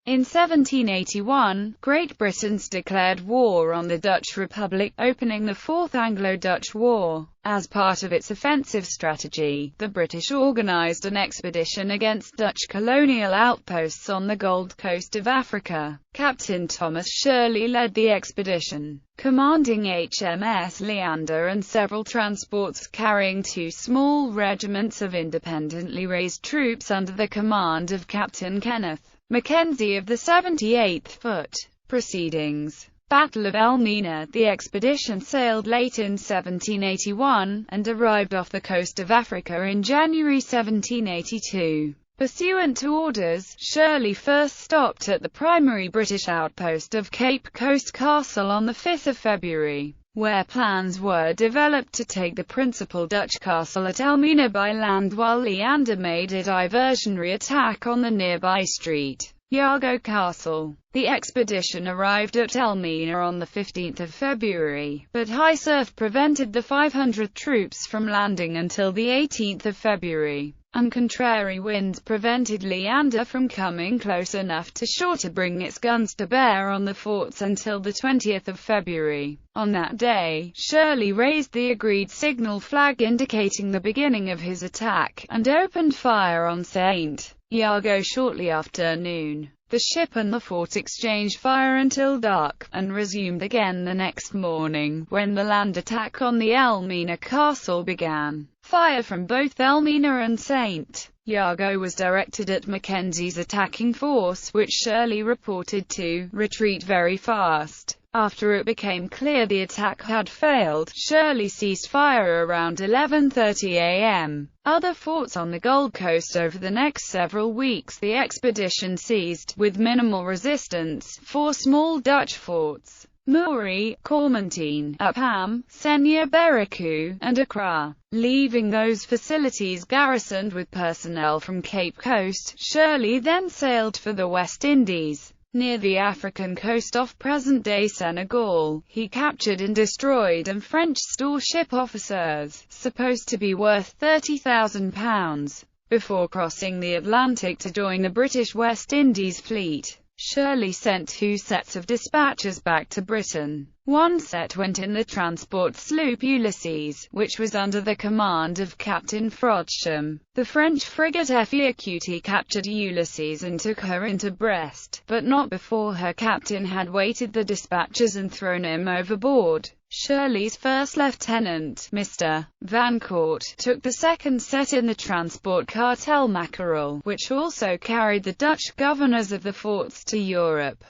In 1781, Great Britain declared war on the Dutch Republic, opening the Fourth Anglo-Dutch War. As part of its offensive strategy, the British organised an expedition against Dutch colonial outposts on the Gold Coast of Africa. Captain Thomas Shirley led the expedition, commanding HMS Leander and several transports carrying 2 small regiments of independently raised troops under the command of Captain Kenneth Mackenzie of the 78th Foot. Proceedings. Battle of Elmina. The expedition sailed late in 1781, and arrived off the coast of Africa in January 1782. Pursuant to orders, Shirley first stopped at the primary British outpost of Cape Coast Castle on the 5th of February, where plans were developed to take the principal Dutch castle at Elmina by land, while Leander made a diversionary attack on the nearby street, Jago Castle. The expedition arrived at Elmina on the 15th of February, but high surf prevented the 500 troops from landing until the 18th of February, and contrary winds prevented Leander from coming close enough to shore to bring its guns to bear on the forts until the 20th of February. On that day, Shirley raised the agreed signal flag indicating the beginning of his attack, and opened fire on St. Jago shortly after noon. The ship and the fort exchanged fire until dark, and resumed again the next morning, when the land attack on the Elmina castle began. Fire from both Elmina and St. Jago was directed at Mackenzie's attacking force, which Shirley reported to retreat very fast. After it became clear the attack had failed, Shirley ceased fire around 11:30 a.m. Other forts on the Gold Coast. Over the next several weeks the expedition seized, with minimal resistance, 4 small Dutch forts: Muri, Cormontine, Upham, Senya Beriku, and Accra. Leaving those facilities garrisoned with personnel from Cape Coast, Shirley then sailed for the West Indies. Near the African coast off present-day Senegal, he captured and destroyed a French store-ship officers, supposed to be worth £30,000, before crossing the Atlantic to join the British West Indies fleet. Shirley sent 2 sets of dispatches back to Britain. One set went in the transport sloop Ulysses, which was under the command of Captain Frodsham. The French frigate Fouquet captured Ulysses and took her into Brest, but not before her captain had weighted the dispatches and thrown him overboard. Shirley's first lieutenant, Mr. Vancourt, took the second set in the transport cartel Mackerel, which also carried the Dutch governors of the forts to Europe.